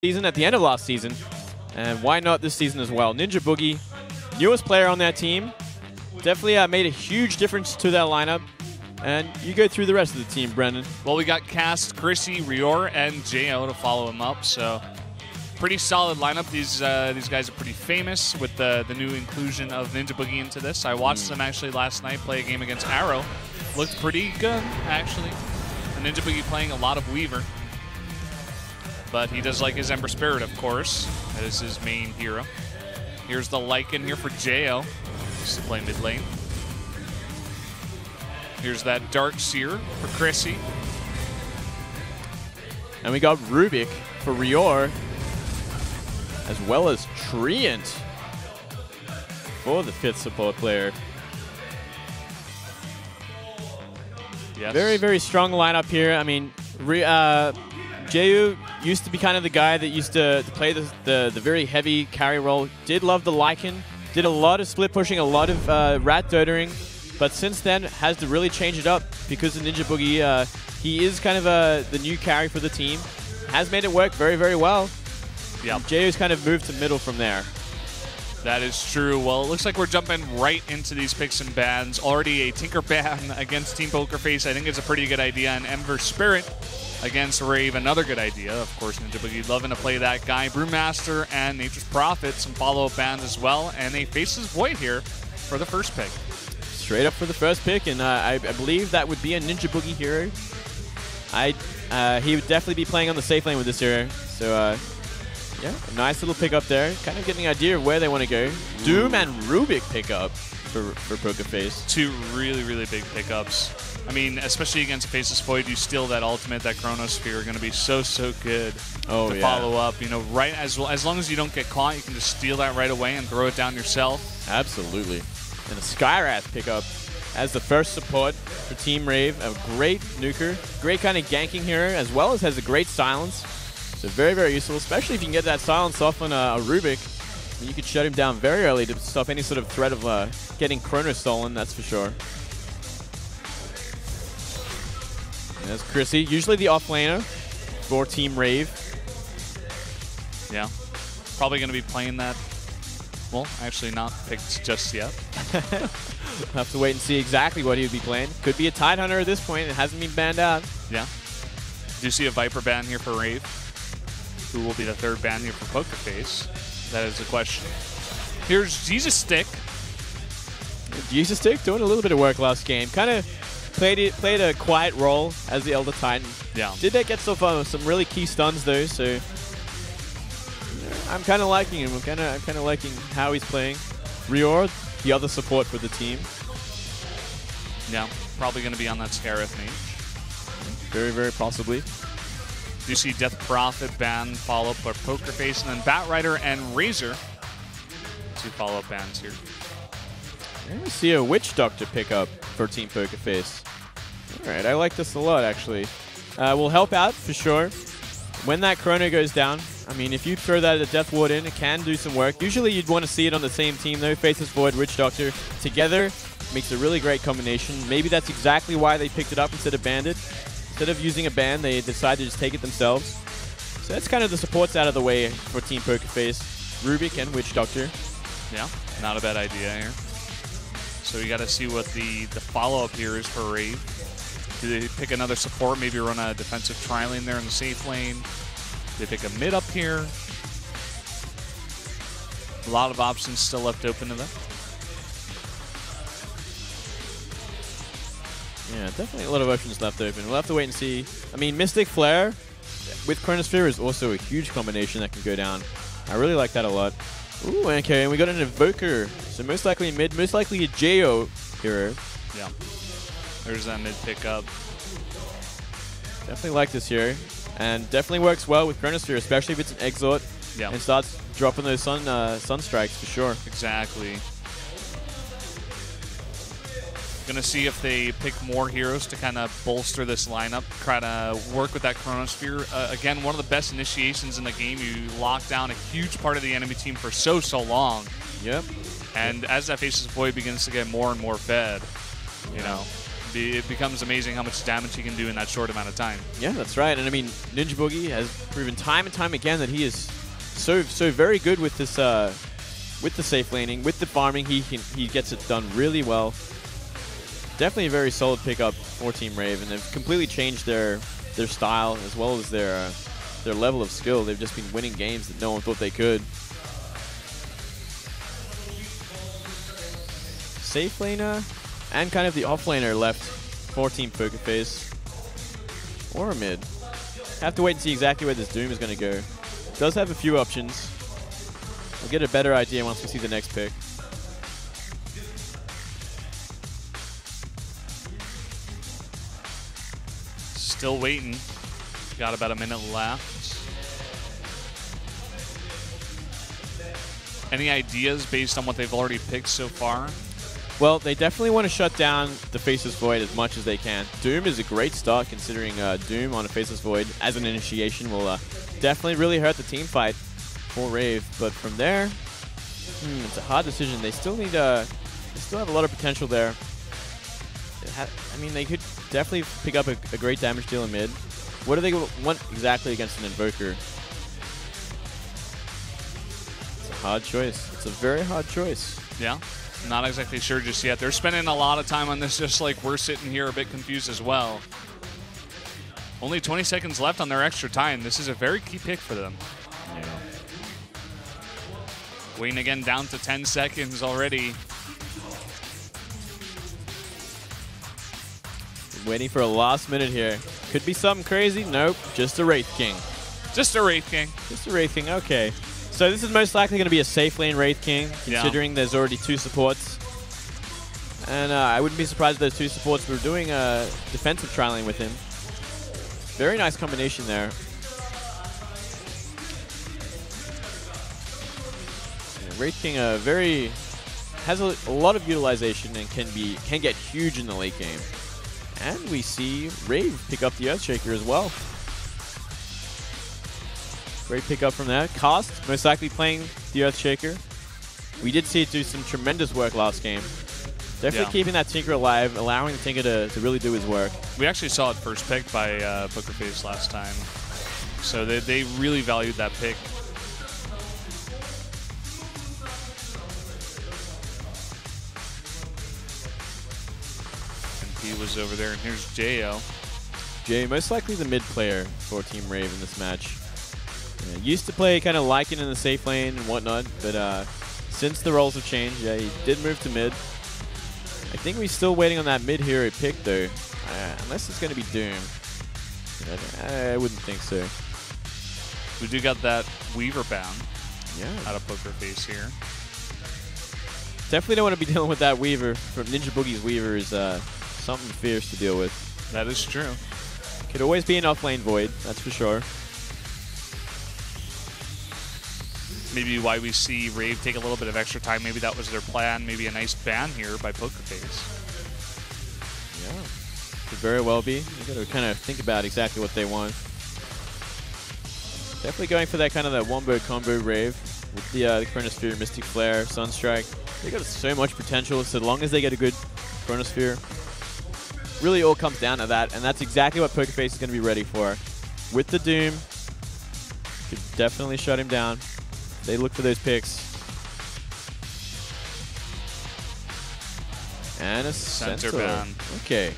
season, at the end of last season, and why not this season as well? Ninja Boogie, newest player on that team, definitely made a huge difference to that lineup. And you go through the rest of the team, Brendan. Well, we got Cast, Chrissy, Rior, and Jo to follow him up, so pretty solid lineup. These guys are pretty famous with the new inclusion of Ninja Boogie into this. I watched them actually last night play a game against Arrow. Looked pretty good, actually. And Ninja Boogie playing a lot of Weaver. But he does like his Ember Spirit, of course. That is his main hero. Here's the Lycan here for Jo. Just to play mid lane. Here's that Dark Seer for Chrissy. And we got Rubik for Rior, as well as Treant for the 5th support player. Yes. Very, very strong lineup here. I mean, Jayu used to be kind of the guy that used to play the very heavy carry role. Did love the Lycan. Did a lot of split pushing, a lot of rat dotering. But since then, has to really change it up because of Ninja Boogie. He is kind of the new carry for the team. Has made it work very, very well. Yeah. Jayu's kind of moved to middle from there. That is true. Well, it looks like we're jumping right into these picks and bans. Already a Tinker ban against Team Pokerface. I think it's a pretty good idea. And Ember Spirit against Rave, another good idea. Of course, Ninja Boogie loving to play that guy. Brewmaster and Nature's Prophet, some follow-up bans as well. And a Faceless Void here for the first pick. Straight up for the first pick, and I believe that would be a Ninja Boogie hero. He would definitely be playing on the safe lane with this hero. So, yeah, a nice little pick up there. Kind of getting an idea of where they want to go. Doom and Rubik pick up for Pokerface. Two really, really big pickups. I mean, especially against Faceless Void, you steal that ultimate, that Chronosphere, going to be so good to follow up. You know, right as long as you don't get caught, you can just steal that right away and throw it down yourself. Absolutely. And a Skywrath pickup as the first support for Team Rave. A great nuker, great kind of ganking hero, as well as has a great silence. So very, very useful, especially if you can get that silence off on a Rubik. You could shut him down very early to stop any sort of threat of getting Chrono stolen, that's for sure. And there's Chrissy, usually the offlaner for Team Rave. Yeah, probably going to be playing that. Well, actually not picked just yet. We'll have to wait and see exactly what he would be playing. Could be a Tidehunter at this point. It hasn't been banned out. Yeah. Do you see a Viper ban here for Rave? Who will be the 3rd ban here for Pokerface? That is the question. Here's Jesus Stick. Jesus Stick doing a little bit of work last game. Kind of played a quiet role as the Elder Titan. Yeah. Did get some really key stuns though, so I'm kind of liking him. I'm kind of liking how he's playing. Rior, the other support for the team. Yeah, probably going to be on that Scarif mage. Very, very possibly. You see Death Prophet ban follow-up for Pokerface, and then Batrider and Razor. 2 follow-up bans here. And we see a Witch Doctor pick up for Team Pokerface. All right, I like this a lot actually. Will help out for sure. When that Chrono goes down, I mean, if you throw that at Death Ward in, it can do some work. Usually you'd want to see it on the same team though. Faceless Void, Witch Doctor together makes a really great combination. Maybe that's exactly why they picked it up instead of banned it. Instead of using a ban, they decided to just take it themselves. So that's kind of the supports out of the way for Team Pokerface. Rubik and Witch Doctor. Yeah, not a bad idea here. So you got to see what the follow-up here is for Rave. Do they pick another support, maybe run a defensive tri-lane there in the safe lane? They pick a mid up here. A lot of options still left open to them. Yeah, definitely a lot of options left open. We'll have to wait and see. I mean, Mystic Flare with Chronosphere is also a huge combination that can go down. I really like that a lot. Ooh, okay, and we got an Evoker. So most likely mid, most likely a Jo hero. Yeah. There's that mid pickup. Definitely like this hero. And definitely works well with Chronosphere, especially if it's an Exort and starts dropping those sun strikes for sure. Exactly. Gonna see if they pick more heroes to kind of bolster this lineup, try to work with that Chronosphere. Again, one of the best initiations in the game. You lock down a huge part of the enemy team for so long. Yep. And as that Faceless Void begins to get more and more fed, you know, It becomes amazing how much damage he can do in that short amount of time. Yeah, that's right. And I mean, Ninja Boogie has proven time and time again that he is so very good with this, with the safe laning, with the farming. He gets it done really well. Definitely a very solid pickup for Team Rave, and they've completely changed their style as well as their level of skill. They've just been winning games that no one thought they could. Safe laner and kind of the off laner left for Team Pokerface. Or a mid. Have to wait and see exactly where this Doom is going to go. Does have a few options. We'll get a better idea once we see the next pick. Still waiting. Got about a minute left. Any ideas based on what they've already picked so far? Well, they definitely want to shut down the Faceless Void as much as they can. Doom is a great start, considering Doom on a Faceless Void as an initiation will definitely really hurt the team fight for Rave. But from there, it's a hard decision. They still need they still have a lot of potential there. I mean, they could definitely pick up a great damage deal in mid. What do they want exactly against an Invoker? It's a hard choice. It's a very hard choice. Yeah. Not exactly sure just yet. They're spending a lot of time on this, just like we're sitting here a bit confused as well. Only 20 seconds left on their extra time. This is a very key pick for them. Yeah. Wayne again down to 10 seconds already. Waiting for a last minute here. Could be something crazy. Nope. Just a Wraith King. Just a Wraith King. Just a Wraith King. Okay. So this is most likely going to be a safe lane Wraith King, considering there's already 2 supports. And I wouldn't be surprised if those 2 supports were doing a defensive trialing with him. Very nice combination there. Yeah, Wraith King has a lot of utilization and can get huge in the late game. And we see Rave pick up the Earthshaker as well. Great pickup from there. Cast, most likely playing the Earthshaker. We did see it do some tremendous work last game. Definitely keeping that Tinker alive, allowing the Tinker to really do his work. We actually saw it first picked by Pokerface last time. So they really valued that pick. And he was over there, and here's Jo. Jay, most likely the mid player for Team Rave in this match. Used to play kind of Lycan in the safe lane and whatnot, but since the roles have changed, he did move to mid. I think we're still waiting on that mid hero pick though, unless it's going to be Doom. I wouldn't think so. We do got that Weaver bound out of Pokerface here. Definitely don't want to be dealing with that Weaver. From Ninja Boogie's Weaver is something fierce to deal with. That is true. Could always be an off-lane Void, that's for sure. Maybe why we see Rave take a little bit of extra time. Maybe that was their plan. Maybe a nice ban here by Pokerface. Yeah, could very well be. You got to kind of think about exactly what they want. Definitely going for that kind of that wombo combo Rave with the Chronosphere, Mystic Flare, Sunstrike. They got so much potential. So long as they get a good Chronosphere, really all comes down to that, and that's exactly what Pokerface is going to be ready for. With the Doom, could definitely shut him down. They look for those picks. And a center ban. Okay.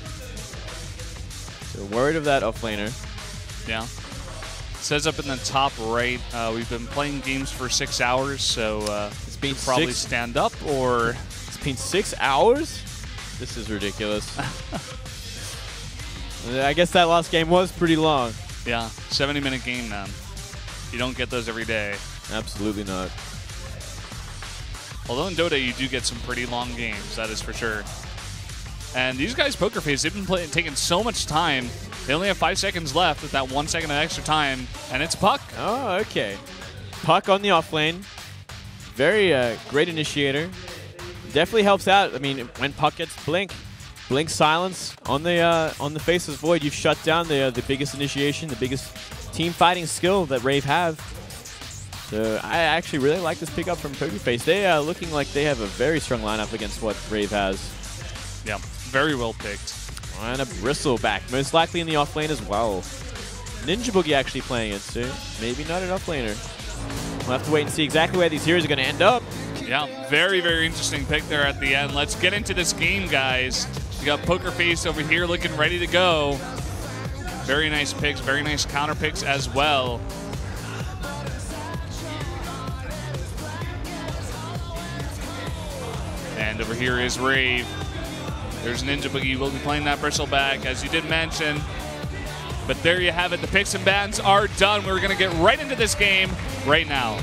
So worried of that offlaner. Yeah. It says up in the top right, we've been playing games for 6 hours, so it's been probably stand up, or... It's been 6 hours? This is ridiculous. I guess that last game was pretty long. Yeah, 70-minute game, man. You don't get those every day. Absolutely not. Although in Dota, you do get some pretty long games, that is for sure. And these guys, Pokerface, they've been taking so much time. They only have 5 seconds left with that 1 second of extra time, and it's Puck. Oh, okay. Puck on the off lane. Very great initiator. Definitely helps out. I mean, when Puck gets Blink Silence on the Faceless Void, you've shut down the biggest initiation, the biggest team fighting skill that Rave have. So I actually really like this pickup from Pokerface. They are looking like they have a very strong lineup against what Rave has. Yeah, very well picked. And a bristleback, most likely in the off lane as well. Ninja Boogie actually playing it, so maybe not an off laner. We'll have to wait and see exactly where these heroes are going to end up. Yeah, very, very interesting pick there at the end. Let's get into this game, guys. We got Pokerface over here looking ready to go. Very nice picks, very nice counter picks as well. And over here is Rave. There's Ninja Boogie. We'll be playing that bristleback, as you did mention. But there you have it. The picks and bans are done. We're going to get right into this game right now.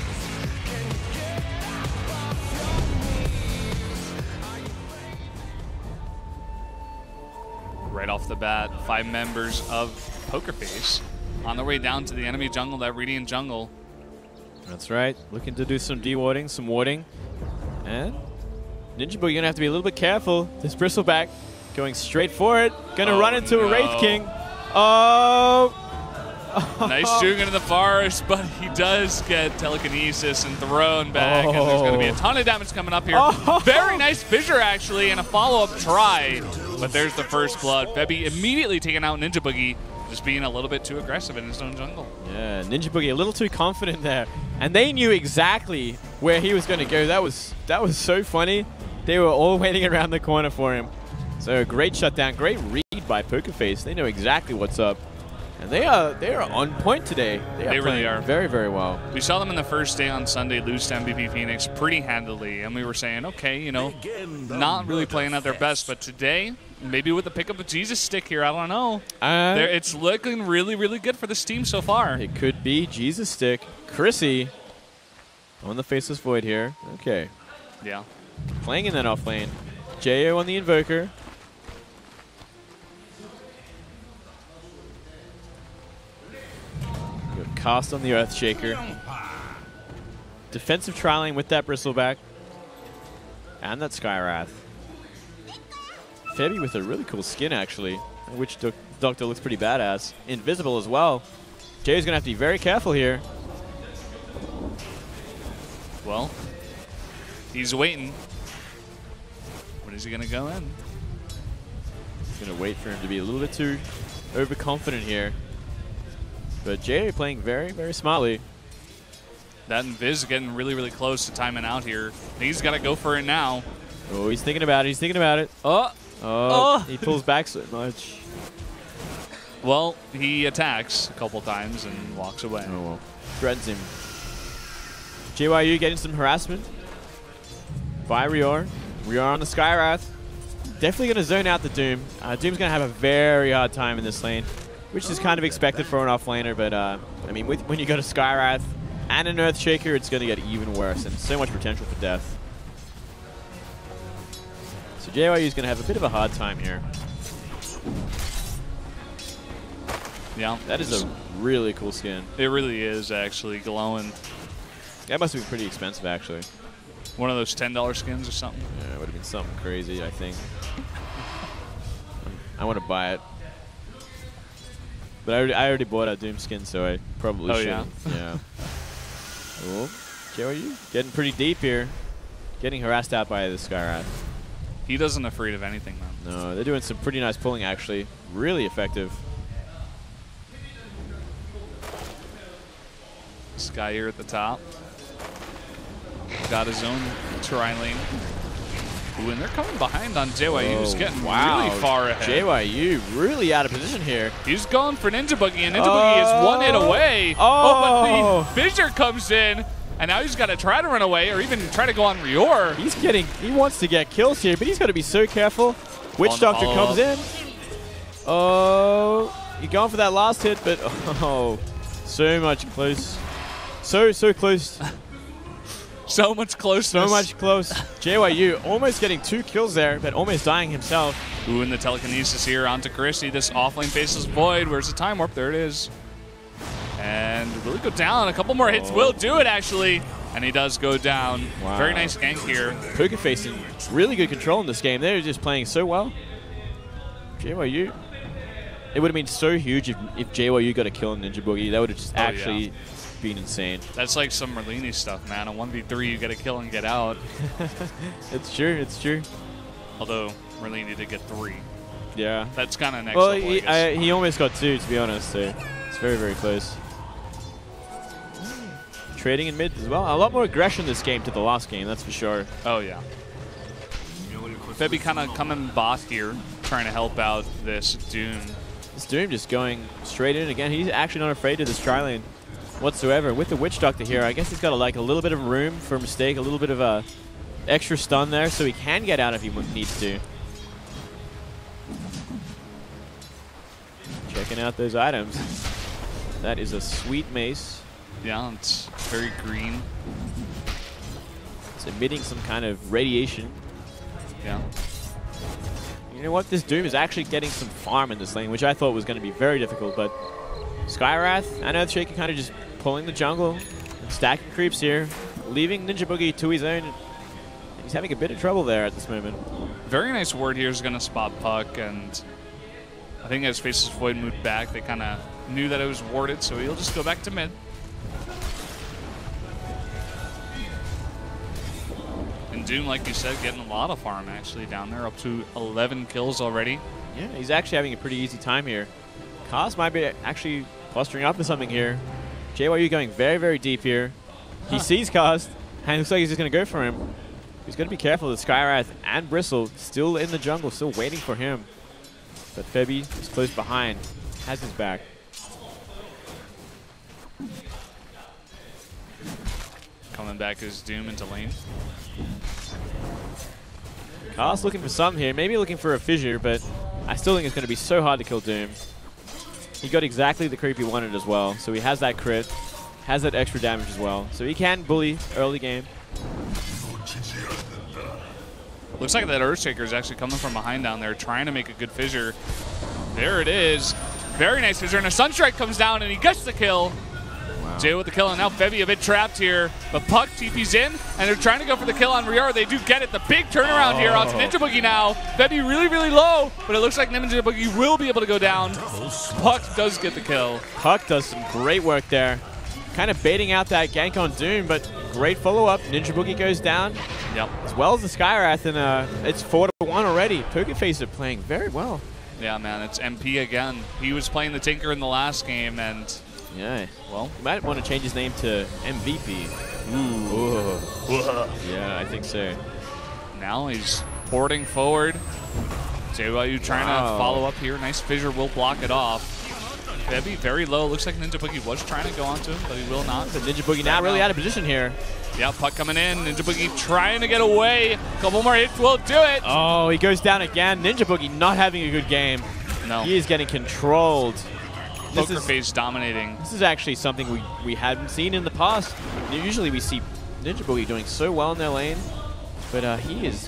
Right off the bat, 5 members of Pokerface on their way down to the enemy jungle, that Radiant jungle. That's right. Looking to do some de-warding, some warding. And Ninja Boogie, you're going to have to be a little bit careful. This bristleback going straight for it. Going to run into a Wraith King. Oh! Nice shooting into the forest, but he does get telekinesis and thrown back, and there's going to be a ton of damage coming up here. Very nice fissure, actually, and a follow-up try, but there's the first blood. Febby immediately taking out Ninja Boogie, just being a little bit too aggressive in his own jungle. Yeah, Ninja Boogie a little too confident there, and they knew exactly where he was going to go. That was so funny. They were all waiting around the corner for him. So great shutdown, great read by Pokerface. They know exactly what's up. And they are on point today. They really are. Very, very well. We saw them in the first day on Sunday lose to MVP Phoenix pretty handily, and we were saying, okay, you know, not really playing at their best, but today, maybe with the pickup of Jesus Stick here, I don't know. It's looking really, really good for this team so far. It could be Jesus Stick. Chrissy on the Faceless Void here. Okay. Yeah. Playing in that off lane. Jo on the Invoker. Cast on the Earthshaker. Defensive trialing with that Bristleback. And that Skywrath. Febby with a really cool skin, actually. Which Doctor looks pretty badass. Invisible as well. Jay's going to have to be very careful here. Well, he's waiting. When is he going to go in? He's going to wait for him to be a little bit too overconfident here. But Jay playing very, very smartly. That Invis getting really, really close to timing out here. He's got to go for it now. Oh, he's thinking about it. He's thinking about it. He pulls back so much. Well, he attacks a couple times and walks away. Oh, well. Threatens him. JYU getting some harassment by Rior. Rior on the Skywrath. Definitely going to zone out the Doom. Doom's going to have a very hard time in this lane, which is kind of expected for an offlaner, but I mean, when you got a Skywrath and an Earthshaker, it's going to get even worse, and so much potential for death. So JYU is going to have a bit of a hard time here. Yeah. That is a really cool skin. It really is, actually, glowing. That must have been pretty expensive, actually. One of those $10 skins or something? Yeah, it would have been something crazy, I think. I want to buy it. But I already bought a Doom skin, so I probably shouldn't. Yeah. Oh, JYU getting pretty deep here. Getting harassed out by the Skywrath. He doesn't afraid of anything, man. No, they're doing some pretty nice pulling, actually. Really effective. Sky here at the top. Got his own tri-lane. Ooh, and they're coming behind on JYU, who's getting really far ahead. JYU really out of position here. He's going for Ninja Boogie, and Ninja Boogie is 1 hit away. But the Fissure comes in, and now he's got to try to run away or even try to go on Rior. He wants to get kills here, but he's got to be so careful. Witch Doctor comes in. Oh, you're going for that last hit, but so much close. So close. So much closeness. So much close. JYU almost getting 2 kills there, but almost dying himself. Ooh, and the telekinesis here onto Chrissy. This offlane Faceless Void. Where's the time warp? There it is. And will he go down? A couple more hits will do it, actually. And he does go down. Wow. Very nice gank here. Pokerface in really good control in this game. They're just playing so well. JYU. It would have been so huge if JYU got a kill on Ninja Boogie. That would have just actually been insane. That's like some Merlini stuff, man. A 1v3, you get a kill and get out. It's true. It's true. Although Merlini did get 3. Yeah. That's kind of next well, level, he almost got 2, to be honest, so it's very, very close. Trading in mid as well. A lot more aggression this game to the last game, that's for sure. Oh, yeah. Febby kind of coming bot here, trying to help out this Doom. This Doom just going straight in again. He's actually not afraid of this tri-lane whatsoever. With the Witch Doctor here, I guess he's got like a little bit of room for a mistake, a little bit of a extra stun there, so he can get out if he needs to. Checking out those items. That is a sweet mace. Yeah, it's very green. It's emitting some kind of radiation. Yeah. You know what? This Doom is actually getting some farm in this lane, which I thought was going to be very difficult, but Skywrath and Earthshaker kind of just pulling the jungle, and stacking creeps here, leaving Ninja Boogie to his own. He's having a bit of trouble there at this moment. Very nice ward here is going to spot Puck, and I think as Faceless Void moved back, they kind of knew that it was warded, so he'll just go back to mid. And Doom, like you said, getting a lot of farm actually down there, up to 11 kills already. Yeah, he's actually having a pretty easy time here. Kaz might be actually clustering up to something here. JYU going very, very deep here. He sees Kaz, and it looks like he's just going to go for him. He's going to be careful that Skywrath and Bristle still in the jungle, still waiting for him. But Febby is close behind, has his back. Coming back as Doom into lane. Kaz looking for something here, maybe looking for a fissure, but I still think it's going to be so hard to kill Doom. He got exactly the creep he wanted as well, so he has that crit, has that extra damage as well, so he can bully early game. Looks like that Earthshaker is actually coming from behind down there, trying to make a good fissure. There it is. Very nice fissure, and a Sunstrike comes down, and he gets the kill. Wow. Jay with the kill, and now Febby a bit trapped here. But Puck TP's in, and they're trying to go for the kill on Rior. They do get it. The big turnaround here onto Ninja Boogie now. Febby really, really low, but it looks like Ninja Boogie will be able to go down. Puck does get the kill. Puck does some great work there. Kind of baiting out that gank on Doom, but great follow-up. Ninja Boogie goes down. Yep. As well as the Skywrath, and it's 4-1 already. Pokerface are playing very well. Yeah, man, it's MP again. He was playing the Tinker in the last game, and yeah, well, you might want to change his name to MVP. Ooh. Yeah, I think so. Now he's porting forward. JYU trying to follow up here. Nice fissure will block it off. Febby very low. Looks like Ninja Boogie was trying to go onto him, but he will not. But Ninja Boogie now really out of position here. Yeah, Puck coming in. Ninja Boogie trying to get away. Couple more hits will do it. Oh, he goes down again. Ninja Boogie not having a good game. No. He is getting controlled. Pokerface dominating. This is actually something we hadn't seen in the past. Usually we see Ninja Boogie doing so well in their lane, but he is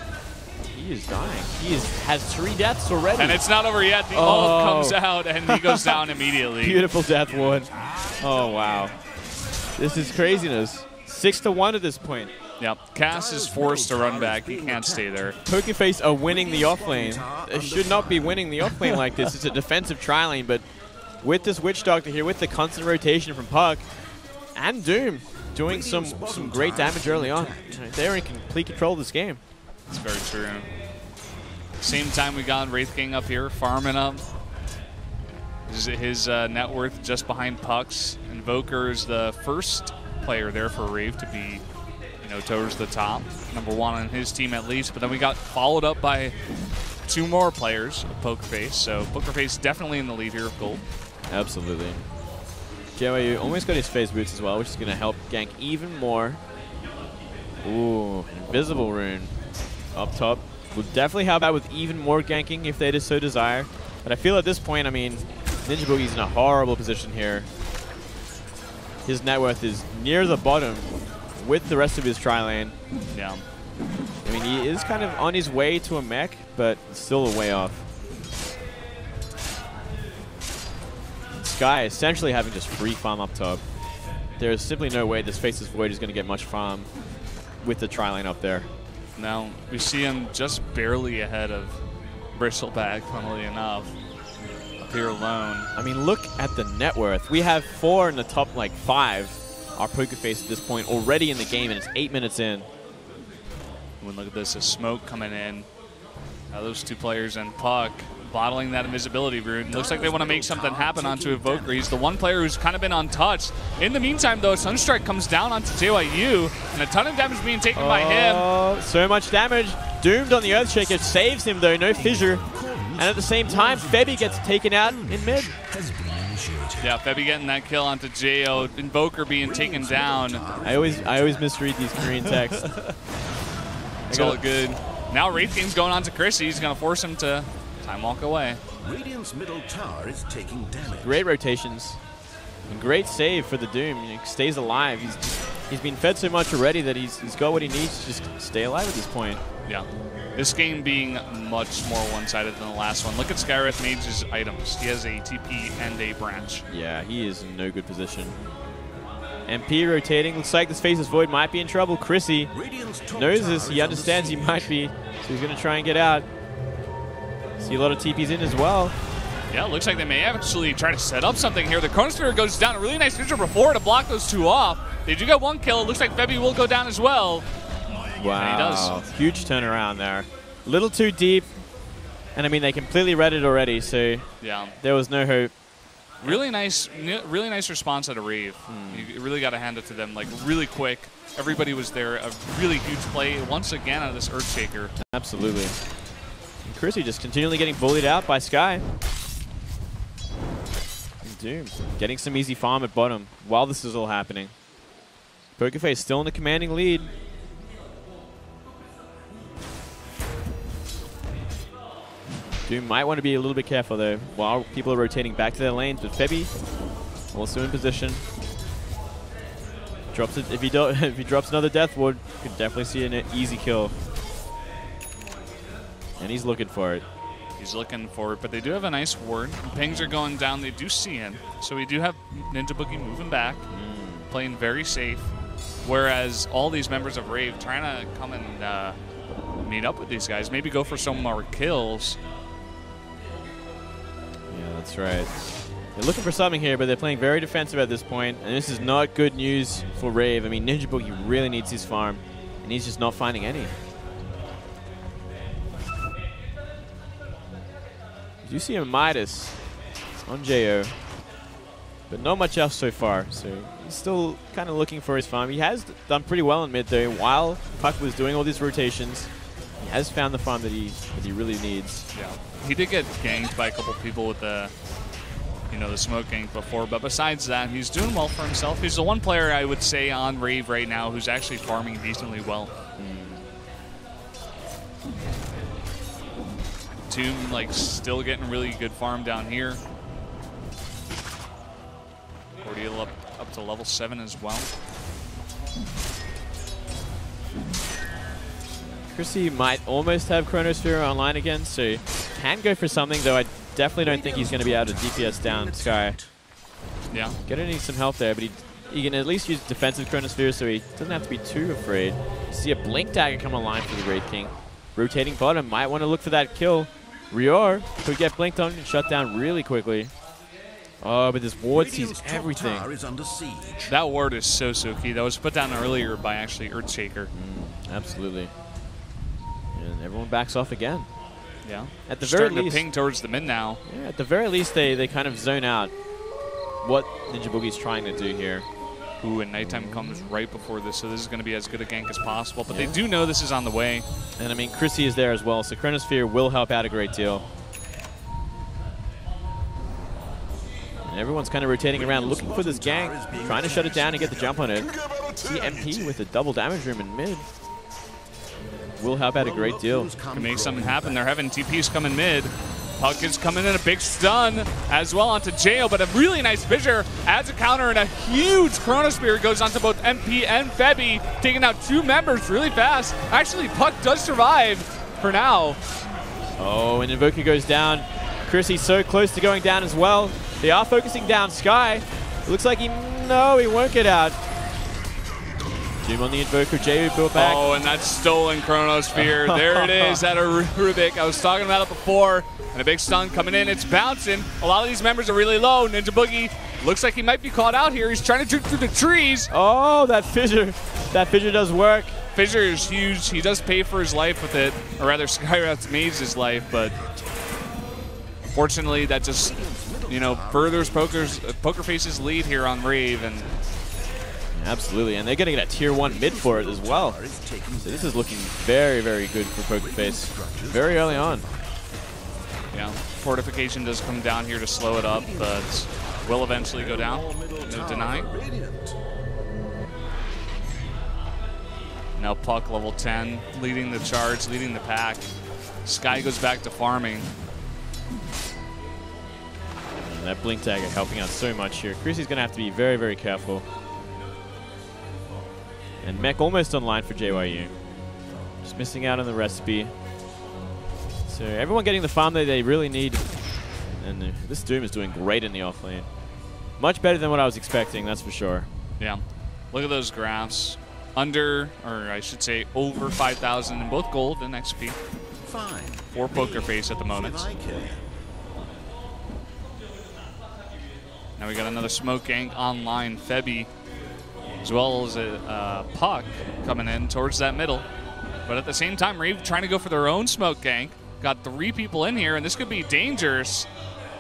dying. He has 3 deaths already. And it's not over yet. The ult comes out, and he goes down immediately. Beautiful death ward. Oh, wow. This is craziness. 6-1 at this point. Yep. Cass is forced to run back. He can't stay there. Pokerface are winning the offlane. They should not be winning the offlane like this. It's a defensive tri-lane, but with this Witch Doctor here, with the constant rotation from Puck and Doom doing some great damage early on, they're in complete control of this game. It's very true. Same time we got Wraith King up here farming up. His net worth just behind Puck's. Invoker is the first player there for Rave to be, towards the top. #1 on his team at least. But then we got followed up by 2 more players of Pokerface. So Pokerface definitely in the lead here of gold. Absolutely. JYU almost got his phase boots as well, which is going to help gank even more. Ooh, invisible rune up top. Will definitely help out with even more ganking if they so desire. But I feel at this point, Ninja Boogie's in a horrible position here. His net worth is near the bottom with the rest of his tri-lane. Yeah. He is kind of on his way to a mech, but still a way off. Sky essentially having just free farm up top. There is simply no way this Faceless Void is going to get much farm with the tri-lane up there. Now, we see him just barely ahead of Bristleback, funnily enough, up here alone. Look at the net worth. We have 4 in the top, 5 are Pokerface at this point already in the game, and it's 8 minutes in. When look at this, a smoke coming in. Now those 2 players and Puck bottling that invisibility rune. Looks like they want to make something happen onto Evoker. He's the one player who's kind of been untouched. In the meantime, though, Sunstrike comes down onto JYU, and a ton of damage being taken by him. Oh, so much damage. Doomed on the Earthshaker. Saves him, though. No fissure. And at the same time, Febby gets taken out in mid. Yeah, Febby getting that kill onto Jo. Invoker being taken down. I always misread these Korean texts. It's all good. Now Rave King's going on to Chrissy. He's going to force him to time walk away. Radiant's middle tower is taking damage. Great rotations. And great save for the Doom. He stays alive. He's been fed so much already that he's got what he needs to just stay alive at this point. Yeah. This game being much more one-sided than the last one. Look at Skywrath Mage's items. He has a TP and a branch. Yeah, he is in no good position. MP rotating. Looks like this Faceless Void might be in trouble. Chrissy knows this. He understands he might be. So he's going to try and get out. See a lot of TPs in as well. Yeah, it looks like they may actually try to set up something here. The Chronosphere goes down. A really nice feature before to block those two off. They do get one kill. It looks like Febby will go down as well. Wow. And he does. Huge turnaround there. A little too deep. And I mean, they completely read it already, so yeah, there was no hope. Really nice response at a Rave. You really got to hand it to them, like really quick. Everybody was there. A really huge play once again out of this Earthshaker. Absolutely. And Chrissy just continually getting bullied out by Sky. And Doom getting some easy farm at bottom while this is all happening. Pokerface still in a commanding lead. Doom might want to be a little bit careful though while people are rotating back to their lanes, but Febby also in position. Drops it if he drops another Death Ward, could definitely see an easy kill. And he's looking for it. He's looking for it, but they do have a nice ward. Pings are going down. They do see him, so we do have Ninja Boogie moving back, playing very safe. Whereas all these members of Rave trying to come and meet up with these guys, maybe go for some more kills. Yeah, that's right. They're looking for something here, but they're playing very defensive at this point, and this is not good news for Rave. I mean, Ninja Boogie really needs his farm, and he's just not finding any. You see a Midas on Jo, but not much else so far, so he's still kind of looking for his farm. He has done pretty well in mid, though. While Puck was doing all these rotations, he has found the farm that he really needs. Yeah, he did get ganked by a couple people with the, the smoke gank before, but besides that, he's doing well for himself. He's the one player I would say on Rave right now who's actually farming decently well. Tomb, still getting really good farm down here. Cordial up to level 7 as well. Chrissy might almost have Chronosphere online again, so can go for something, though I definitely don't think he's going to be able to DPS down Sky. Yeah. Gonna need some help there, but he can at least use defensive Chronosphere, so he doesn't have to be too afraid. You see a Blink Dagger come online for the Wraith King. Rotating bottom, might want to look for that kill. Rior could get blinked on and shut down really quickly. Oh, but this ward sees everything. That ward is so key. That was put down earlier by actually Earthshaker. Absolutely. And everyone backs off again. Yeah. At the very starting least, to ping towards the mid now. Yeah, at the very least, they kind of zone out what Ninja Boogie's trying to do here. Ooh, and nighttime comes right before this, so this is going to be as good a gank as possible. But they do know this is on the way. And I mean, Chrissy is there as well, so Chronosphere will help out a great deal. And everyone's kind of rotating around, looking for this gank, trying to shut it down and get the jump on it. See MP with a double damage room in mid. Will help out a great deal. Can make something happen. They're having TPs coming mid. Puck is coming in a big stun as well onto Jo, but a really nice fissure adds a counter, and a huge Chronosphere goes onto both MP and Febby, taking out 2 members really fast. Actually, Puck does survive for now. Oh, and Invoker goes down. Chrissy's so close to going down as well. They are focusing down Sky. It looks like he won't get out. Doom on the Invoker, Jo built back. Oh, and that stolen Chronosphere. There it is at a Rubik. I was talking about it before. And a big stun coming in. It's bouncing. A lot of these members are really low. Ninja Boogie looks like he might be caught out here. He's trying to juke through the trees. Oh, that fissure. That fissure does work. Fissure is huge. He does pay for his life with it. Or rather, Skywrath Mage's life, but Fortunately, that just, you know, furthers Pokerface's lead here on Rave. And absolutely, and they're getting that Tier 1 mid for it as well. So this is looking very, very good for Pokerface very early on. yeah, fortification does come down here to slow it up, but will eventually go down. No deny. Now Puck level 10, leading the charge, leading the pack. Sky goes back to farming. And that blink dagger helping out so much here. Chrissy's going to have to be very, very careful. And Mech almost online for JYU. Just missing out on the recipe. So everyone getting the farm that they really need. And this Doom is doing great in the off lane. Much better than what I was expecting, that's for sure. Yeah. Look at those graphs. Under, or I should say over 5,000 in both gold and XP. Fine. For Pokerface at the moment. Now we got another smoke gank online. Febby, as well as a Puck coming in towards that middle. But at the same time, Rave trying to go for their own smoke gank. Got 3 people in here, and this could be dangerous,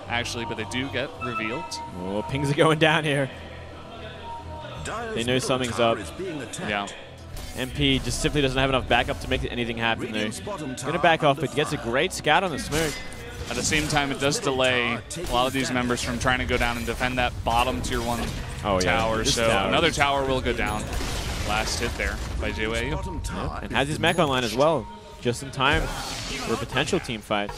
actually, but they do get revealed. Oh, pings are going down here. They know something's up. Yeah. MP just simply doesn't have enough backup to make anything happen there. Going to back off, but gets a great scout on the smoke. At the same time, it does delay a lot of these members from trying to go down and defend that bottom Tier 1 tower. So another tower will go down. Last hit there by JYU. Yeah. And has his mech online as well, just in time for a potential team fight.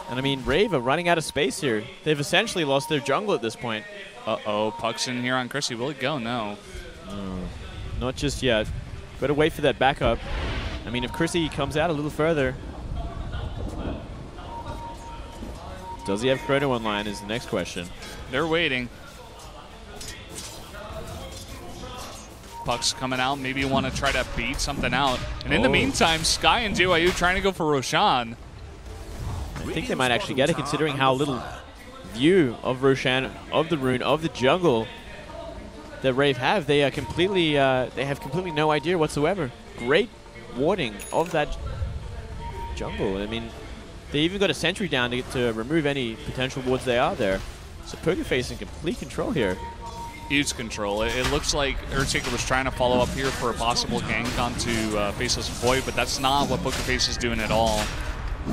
And I mean, Rave are running out of space here. They've essentially lost their jungle at this point. Uh-oh, Puck's in here on Chrissy. Will it go? No. Not just yet. Better wait for that backup. I mean, if Chrissy comes out a little further. Does he have Chrono online is the next question. They're waiting. Puck's coming out. Maybe you want to try to beat something out. And in the meantime, Sky and JYU trying to go for Roshan. I think they might actually get it, considering how little view of Roshan, of the rune, of the jungle that Rave have. They are completely, they have completely no idea whatsoever. Great warding of that jungle. I mean, they even got a sentry down to remove any potential wards they are there. So Pokerface in complete control here. Huge control. It looks like Earthshaker was trying to follow up here for a possible gank onto Faceless Void, but that's not what Pokerface is doing at all.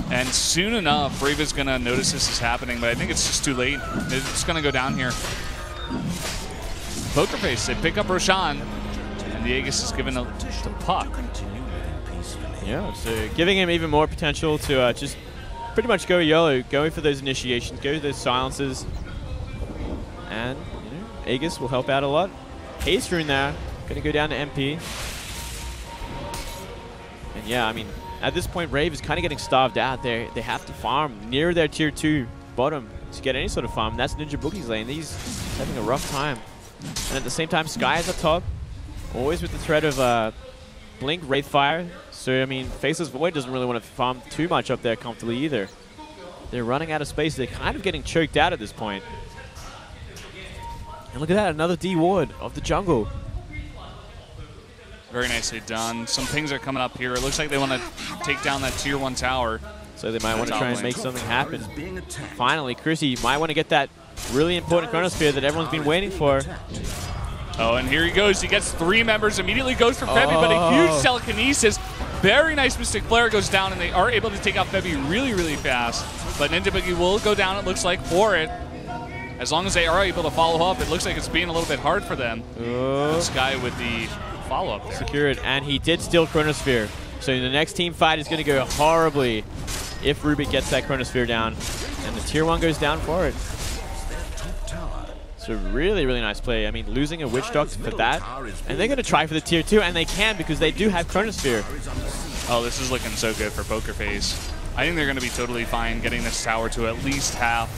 And soon enough, Rave is going to notice this is happening, but I think it's just too late. It's going to go down here. Pokerface, they pick up Roshan, and the Aegis is given to Puck. Yeah, so giving him even more potential to just pretty much go YOLO, going for those initiations, go to those silences. And, you know, Aegis will help out a lot. Haste Rune there, going to go down to MP. And yeah, I mean, at this point, Rave is kind of getting starved out. They have to farm near their Tier 2 bottom to get any sort of farm. And that's Ninja Boogie's lane. He's having a rough time. And at the same time, Sky is up top, always with the threat of Blink, Wraithfire. So, I mean, Faceless Void doesn't really want to farm too much up there comfortably either. They're running out of space. They're kind of getting choked out at this point. And look at that, another D ward of the jungle. Very nicely done. Some pings are coming up here. It looks like they want to take down that Tier 1 tower. So they might want to try and make something happen. Finally, Chrissy might want to get that really important Chronosphere that everyone's been waiting for. Oh, and here he goes. He gets 3 members, immediately goes for Febby, but a huge telekinesis. Very nice Mystic Flare goes down, and they are able to take out Febby really, really fast. But Ninja Boogie will go down, it looks like, for it. As long as they are able to follow up, it looks like it's being a little bit hard for them. Sky with the follow-up there. Secured, and he did steal Chronosphere. So the next team fight is going to go horribly if Rubik gets that Chronosphere down. And the Tier 1 goes down for it. So really, really nice play. I mean, losing a Witch Doctor for that. And they're going to try for the Tier 2, and they can because they do have Chronosphere. Oh, this is looking so good for Pokerface. I think they're going to be totally fine getting this tower to at least half.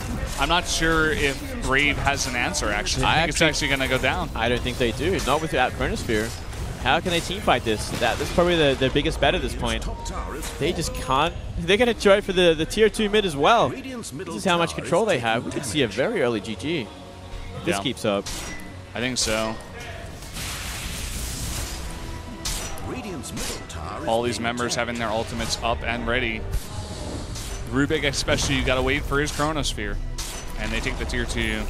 I'm not sure if Rave has an answer, actually. I think it's actually going to go down. I don't think they do. Not without Chronosphere. How can they teamfight this? That's probably the biggest bet at this point. They just can't. They're going to try for the Tier 2 mid as well. This is how much control they have. We could see a very early GG if this keeps up. I think so. All these members having their ultimates up and ready. Rubik especially, you got to wait for his Chronosphere. And they take the tier 2.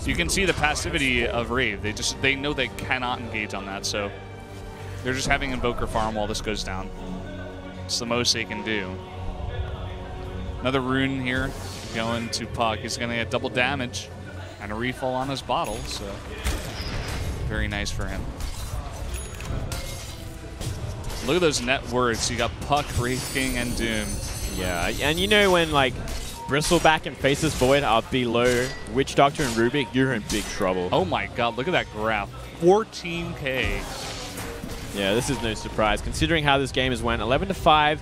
You can see the passivity of Rave. They know they cannot engage on that, so they're just having Invoker farm while this goes down. It's the most they can do. Another rune here going to Puck. He's going to get double damage and a refill on his bottle, so very nice for him. Look at those net words. You got Puck, Rave King, and Doom. Yeah, and you know when like Bristleback and Faceless Void are below Witch Doctor and Rubik, you're in big trouble. Oh my god, look at that graph. 14K. Yeah, this is no surprise considering how this game has went. 11-5.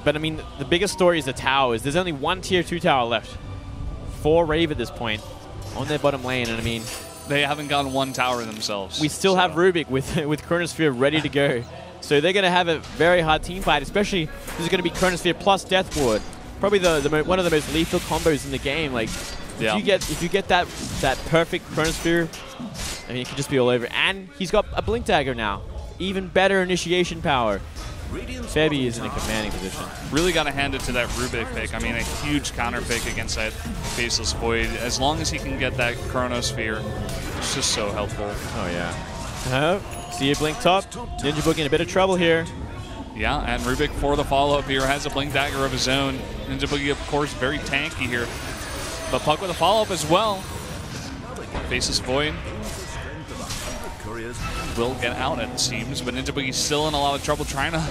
But I mean, the biggest story is the towers. There's only one tier 2 tower left for Rave at this point on their bottom lane, and I mean, they haven't gotten one tower themselves. We still have Rubik with Chronosphere ready to go. So they're going to have a very hard team fight, especially this is going to be Chronosphere plus Death Ward. Probably one of the most lethal combos in the game. Like, if you get that perfect Chronosphere, I mean, it could just be all over. And he's got a Blink Dagger now. Even better initiation power. Febby is in a commanding position. Really got to hand it to that Rubik pick. I mean, a huge counter pick against that Faceless Void. As long as he can get that Chronosphere, it's just so helpful. Oh, yeah. See a Blink top. Ninja Boogie in a bit of trouble here. Yeah, and Rubik for the follow-up here has a Blink Dagger of his own. Ninja Boogie, of course, very tanky here. But Puck with a follow-up as well. Faceless Void will get out, it seems, but Ninja Boogie's still in a lot of trouble trying to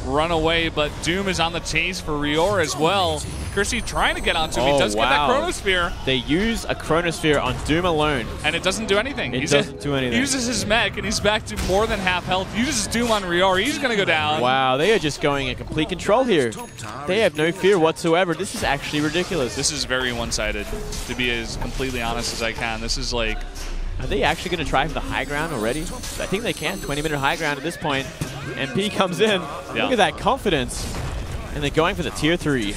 run away, but Doom is on the chase for Rior as well. Chrissy trying to get onto him. He does get that Chronosphere. They use a Chronosphere on Doom alone. And it doesn't do anything. It doesn't do anything. He uses his mech, and he's back to more than half health. Uses Doom on Rior. He's going to go down. Wow, they are just going in complete control here. They have no fear whatsoever. This is actually ridiculous. This is very one-sided, to be as completely honest as I can. This is like... Are they actually going to try for the high ground already? I think they can. 20-minute high ground at this point. MP comes in. Yeah. Look at that confidence. And they're going for the tier 3.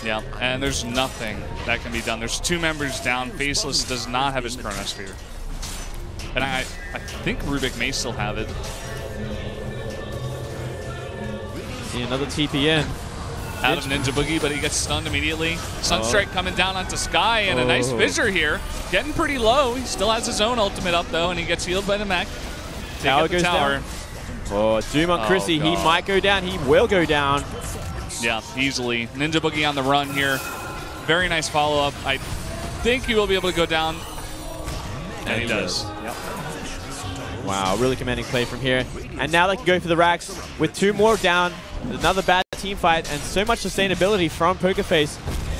Yeah, and there's nothing that can be done. There's 2 members down. Faceless does not have his Chronosphere. And I think Rubik may still have it. See another TP in. Out of Ninja Boogie, but he gets stunned immediately. Sunstrike coming down onto Sky, and a nice fissure here. Getting pretty low. He still has his own ultimate up, though, and he gets healed by the mech. Tower goes down. Oh, Doom on Chrissy. He might go down. He will go down. Yeah, easily. Ninja Boogie on the run here. Very nice follow-up. I think he will be able to go down. And he does. Yep. Wow, really commanding play from here. And now they can go for the racks with 2 more down. Another bad team fight and so much sustainability from Pokerface.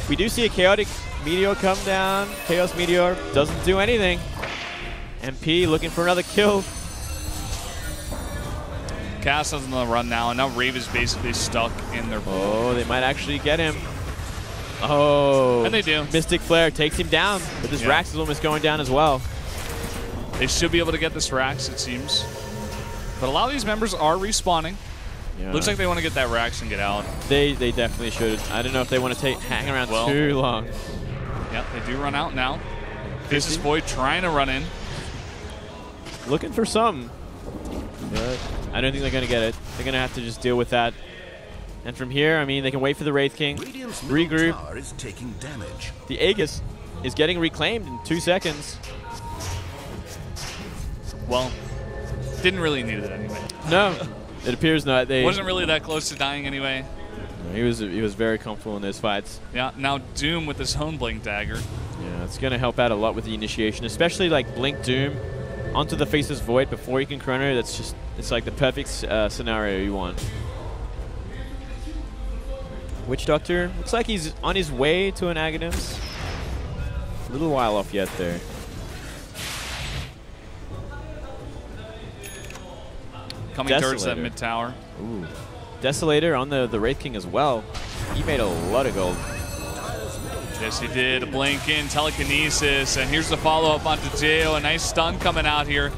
We do see a Chaotic Meteor come down. Chaos Meteor doesn't do anything. MP looking for another kill. Cass is on the run now, and now Rave is basically stuck in their... Oh, they might actually get him. Oh. And they do. Mystic Flare takes him down, but this Rax is almost going down as well. They should be able to get this Rax, it seems. But a lot of these members are respawning. Yeah. Looks like they want to get that Rax and get out. They definitely should. I don't know if they want to hang around too long. Yep, they do run out now. Faceless Void trying to run in. Looking for some. But I don't think they're going to get it. They're going to have to just deal with that. And from here, I mean, they can wait for the Wraith King, regroup. Is taking damage. The Aegis is getting reclaimed in 2 seconds. Well, didn't really need it anyway. No, it appears not. They wasn't really that close to dying anyway. No, he was very comfortable in those fights. Yeah, now Doom with his own Blink Dagger. Yeah, it's going to help out a lot with the initiation, especially like Blink Doom onto the Faceless Void before you can chrono. That's just, it's like the perfect scenario you want. Witch Doctor looks like he's on his way to an Aghanim. A little while off yet there. Coming towards that mid tower. Ooh. Desolator on the Wraith King as well. He made a lot of gold. Yes, he did. A blink in, telekinesis, and here's the follow-up onto Jao. A nice stun coming out here.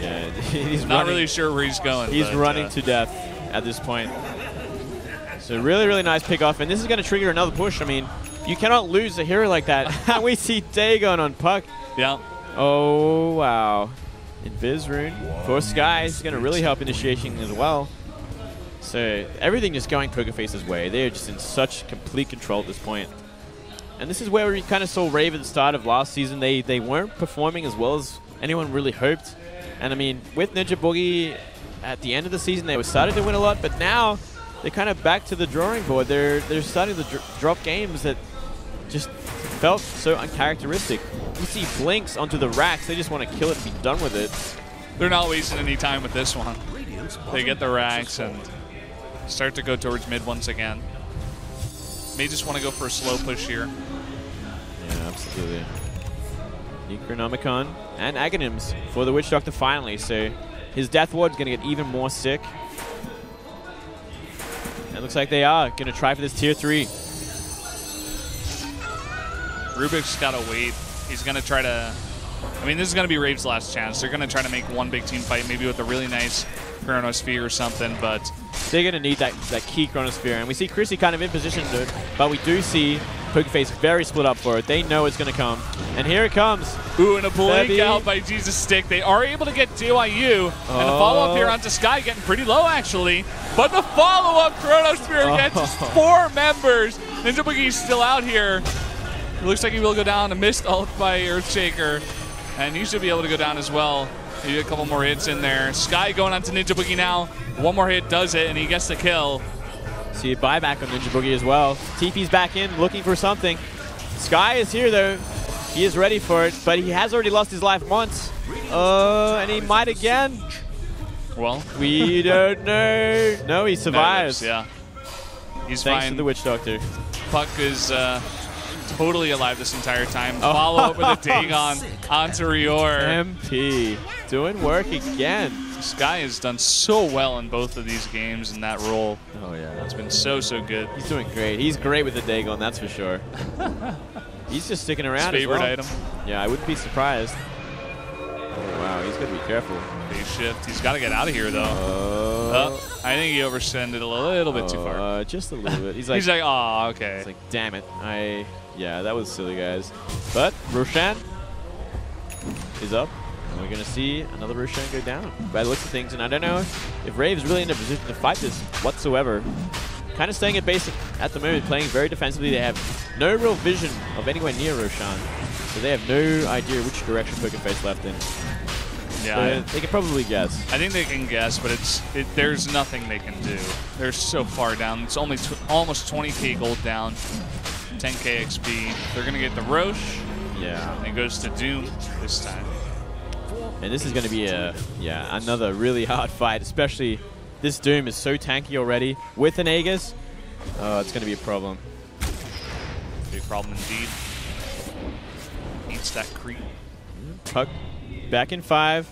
Yeah, he's not really sure where he's going. He's running to death at this point. So really, really nice pick off, and this is going to trigger another push. I mean, you cannot lose a hero like that. We see Dagon on Puck. Yeah. Oh, wow. Invis rune for Sky is going to really help initiation as well. So everything just going Pokerface's way. They're just in such complete control at this point. And this is where we kind of saw Rave at the start of last season. They weren't performing as well as anyone really hoped. And I mean, with Ninja Boogie at the end of the season, they were starting to win a lot, but now they're kind of back to the drawing board. They're starting to drop games that just felt so uncharacteristic. You see blinks onto the racks. They just want to kill it and be done with it. They're not wasting any time with this one. They get the racks and start to go towards mid once again. May just want to go for a slow push here. Yeah, absolutely. Necronomicon and Aghanims for the Witch Doctor finally. So his Death Ward's going to get even more sick. It looks like they are going to try for this Tier 3. Rubik's got to wait. He's going to try to... I mean, this is going to be Rave's last chance. They're going to try to make one big team fight, maybe with a really nice Chronosphere or something, but... They're going to need that key Chronosphere, and we see Chrissy kind of in position to it, but we do see Pokerface very split up for it. They know it's going to come, and here it comes. Ooh, and a blink out by Jesus Stick. They are able to get DYU, and the follow-up here onto Sky getting pretty low, actually. But the follow-up Chronosphere gets 4 members. Ninja Boogie's still out here. It looks like he will go down. A missed ult by Earthshaker, and he should be able to go down as well. Maybe a couple more hits in there. Sky going on to Ninja Boogie now. One more hit does it, and he gets the kill. See a buyback on Ninja Boogie as well. TP's back in, looking for something. Sky is here, though. He is ready for it, but he has already lost his life once. And he might again. Well, we don't know. No, he survives. Yeah. He's Thanks fine. to the Witch Doctor. Puck is totally alive this entire time. Follow up with a Dagon onto Rior. MP doing work again. Sky has done so well in both of these games in that role. Oh, yeah. It's been so good. He's doing great. He's great with the Dagon, that's for sure. He's just sticking around His favorite as well. item. Yeah, I wouldn't be surprised. Oh, wow, he's going to be careful. Phase shift. He's got to get out of here, though. I think he overextended a little bit too far. Just a little bit. He's like, oh, okay. He's like, damn it. Yeah, that was silly, guys. But Roshan is up. And we're going to see another Roshan go down by the looks of things. And I don't know if Rave's really in a position to fight this whatsoever. Kind of staying at basic at the moment, playing very defensively. They have no real vision of anywhere near Roshan. So they have no idea which direction Pokerface left in. Yeah, they can probably guess. I think they can guess, but there's nothing they can do. They're so far down. It's only almost 20k gold down, 10k XP. They're going to get the Roche. Yeah. And it goes to Doom this time. And this is going to be another really hard fight, especially this Doom is so tanky already. With an Aegis, it's going to be a problem. Be a problem indeed. Eats that creep. Puck back in 5.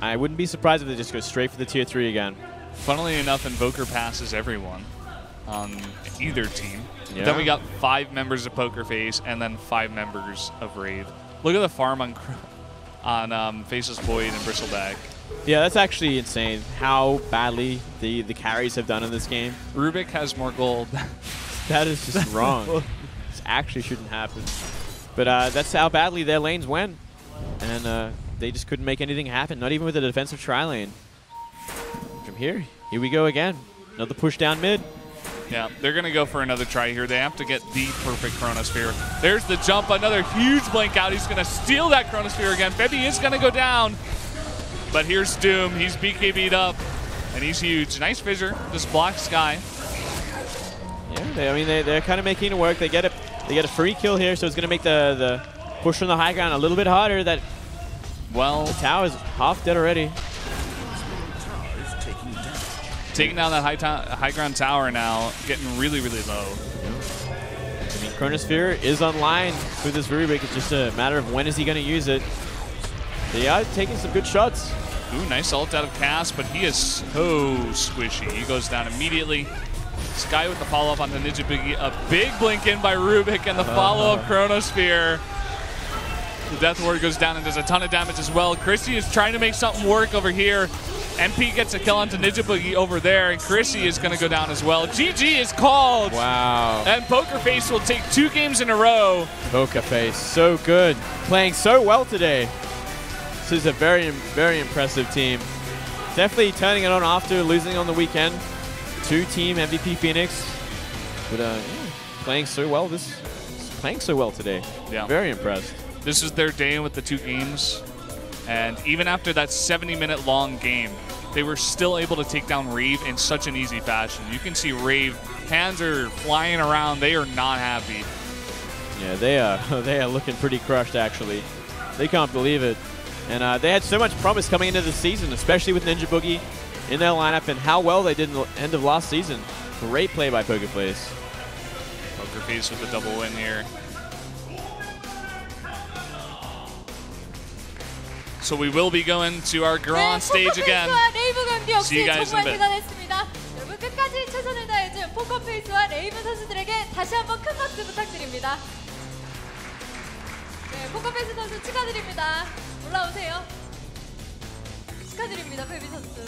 I wouldn't be surprised if they just go straight for the Tier 3 again. Funnily enough, Invoker passes everyone on either team. Yeah. Then we got 5 members of Pokerface and then 5 members of Rave. Look at the farm on Faceless Void and Bristleback. Yeah, that's actually insane how badly the carries have done in this game. Rubik has more gold. That is just wrong. This actually shouldn't happen. But that's how badly their lanes went. And they just couldn't make anything happen, not even with a defensive tri-lane. From here we go again. Another push down mid. Yeah, they're going to go for another try here. They have to get the perfect Chronosphere. There's the jump, another huge blink out. He's going to steal that Chronosphere again. Bebby is going to go down. But here's Doom. He's BKB'd up, and he's huge. Nice fissure. Just blocks Sky. Yeah, they're kind of making it work. They get a free kill here, so it's going to make the push from the high ground a little bit harder. The tower is half dead already. Taking down that high ground tower now, getting really low. I mean, Chronosphere is online with this Rubik. It's just a matter of when is he going to use it. They are taking some good shots. Ooh, nice ult out of Cass, but he is so squishy. He goes down immediately. Sky with the follow-up on the Ninja Boogie. A big blink in by Rubik and the follow-up Chronosphere. The Death Ward goes down and does a ton of damage as well. Chrissy is trying to make something work over here. MP gets a kill onto Ninja Boogie over there, and Chrissy is going to go down as well. GG is called. Wow. And Pokerface will take 2 games in a row. Pokerface, so good. Playing so well today. This is a very impressive team. definitely turning it on after losing on the weekend. 2-team MVP Phoenix, but playing so well. Playing so well today. Yeah. Very impressed. This is their day with the 2 games, and even after that 70-minute long game, they were still able to take down Rave in such an easy fashion. You can see Rave, hands are flying around. They are not happy. Yeah, they are looking pretty crushed actually. They can't believe it. And they had so much promise coming into the season, especially with Ninja Boogie in their lineup and how well they did in the end of last season. Great play by Pokerface. Pokerface with a double win here. So we will be going to our grand stage again. See you guys in a bit. 여러분 끝까지 최선을 다해준 포커페이스와 레이브 선수들에게 다시 한번 큰 박수 부탁드립니다. 네, 포커페이스 선수 축하드립니다. 올라오세요. 축하드립니다, 페비 선수.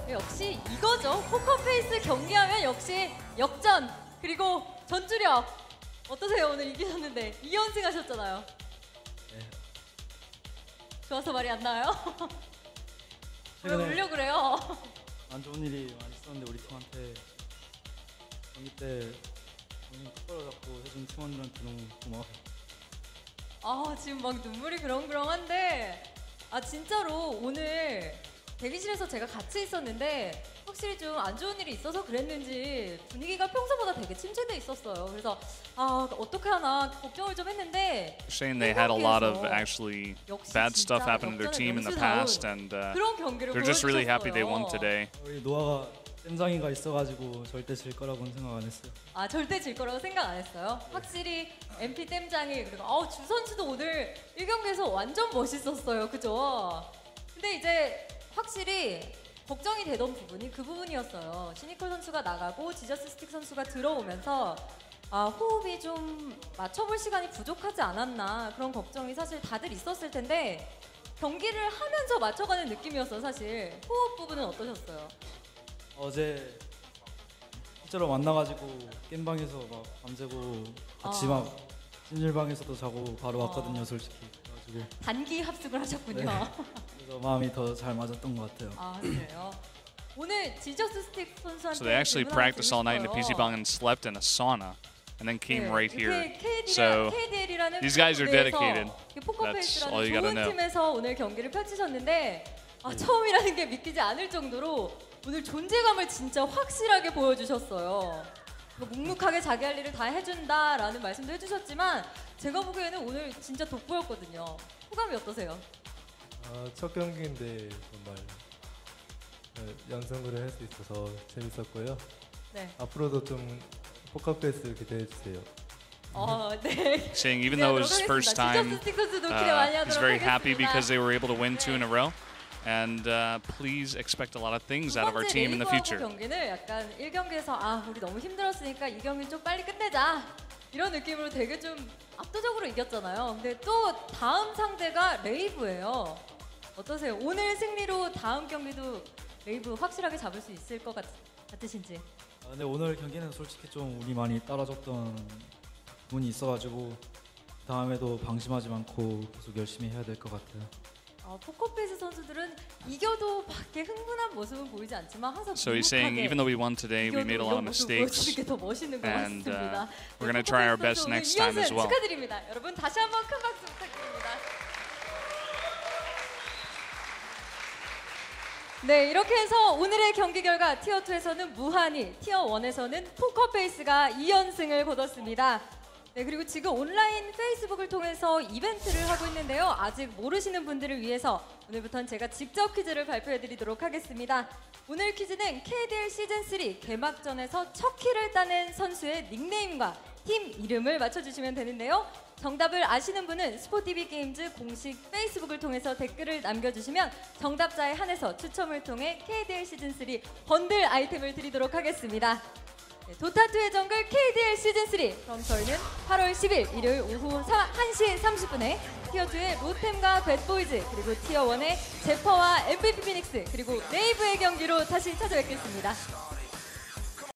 네, 역시 이거죠. 포커페이스 경기하면 역시 역전 그리고 전주력. 어떠세요? 오늘 이기셨는데 2연승 하셨잖아요. 네. 좋아서 말이 안 나와요? 왜 울려 그래요? 안 좋은 일이 많이 있었는데 우리 팀한테 경기 때 본인 똑바로 잡고 해준 팀원들한테 너무 고마워요. 아 지금 막 눈물이 그렁그렁한데 진짜로 오늘 대기실에서 제가 같이 있었는데 확실히 좀 안 좋은 일이 있어서 그랬는지 분위기가 평소보다 되게 침체돼 있었어요. 그래서 어떻게 하나 걱정을 좀 했는데 Saying they had a lot of actually bad stuff happen to their team in the past, and they're just really happy they won today. 우리 노아가 쌤장이가 있어가지고 절대 질 거라고는 생각 안 했어요. 절대 질 거라고 생각 안 했어요? 확실히 MP 땜장이 그리고 주 선수도 오늘 1경기에서 완전 멋있었어요. 그죠? 근데 이제 확실히 걱정이 되던 부분이 그 부분이었어요. 시니컬 선수가 나가고 지저스 스틱 선수가 들어오면서 호흡이 좀 맞춰볼 시간이 부족하지 않았나 그런 걱정이 사실 다들 있었을 텐데 경기를 하면서 맞춰가는 느낌이었어요. 사실 호흡 부분은 어떠셨어요? 어제 실제로 만나가지고 게임방에서 막 밤새고 같이 막 찜질방에서도 자고 바로 왔거든요. 솔직히. 그래가지고 단기 합숙을 하셨군요. 네. 그래서 마음이 더 잘 맞았던 것 같아요. 그래요? 오늘 지저스 스틱 선수한테 So they actually practiced all night in the PC bang and slept in a sauna, and then came right here. So these guys are dedicated. That's all you gotta know. 좋은 팀에서 오늘 경기를 펼치셨는데 처음이라는 게 믿기지 않을 정도로 오늘 존재감을 진짜 확실하게 보여주셨어요. 묵묵하게 자기 할 일을 다 해준다라는 말씀도 해주셨지만 제가 보기에는 오늘 진짜 돋보였거든요. 소감이 어떠세요? 첫 경기인데 정말 연승을 할 수 있어서 재밌었고요. 네. 앞으로도 좀 포커페이스 기대해 주세요. 네. Saying even though it was his first time, he's very happy because they were able to win 2 in a row. And please expect a lot of things out of our team in the future. 경기는 약간 1경기에서 우리 너무 힘들었으니까 2경기 좀 빨리 끝내자 이런 느낌으로 되게 좀 압도적으로 이겼잖아요. 근데 또 다음 상대가 레이브예요. 어떠세요? 오늘 승리로 다음 경기도 레이브 확실하게 잡을 수 있을 것 같으신지? 근데 오늘 경기는 솔직히 좀 운이 많이 따라줬던 부분이 있어가지고 다음에도 방심하지 않고 계속 열심히 해야 될 것 같아요. 포커페이스 선수들은 이겨도 밖에 흥분한 모습은 보이지 않지만 항상 So he's saying even though we won today, we made a lot of mistakes, and we're going to try our best next time as well. 축하드립니다. 여러분 다시 한번 큰 박수 부탁드립니다. 네, 이렇게 해서 오늘의 경기 결과 티어2에서는 무한히, 티어1에서는 포커페이스가 2연승을 거뒀습니다. 네, 그리고 지금 온라인 페이스북을 통해서 이벤트를 하고 있는데요. 아직 모르시는 분들을 위해서 오늘부터는 제가 직접 퀴즈를 발표해드리도록 하겠습니다. 오늘 퀴즈는 KDL 시즌3 개막전에서 첫 킬을 따낸 선수의 닉네임과 팀 이름을 맞춰주시면 되는데요. 정답을 아시는 분은 스포티비 게임즈 공식 페이스북을 통해서 댓글을 남겨주시면 정답자에 한해서 추첨을 통해 KDL 시즌3 번들 아이템을 드리도록 하겠습니다. 네, 도타2의 정글 KDL 시즌3. 그럼 저희는 8월 10일 일요일 오후 1시 30분에 티어2의 로템과 배드보이즈 그리고 티어1의 제퍼와 MVP 피닉스 그리고 레이브의 경기로 다시 찾아뵙겠습니다.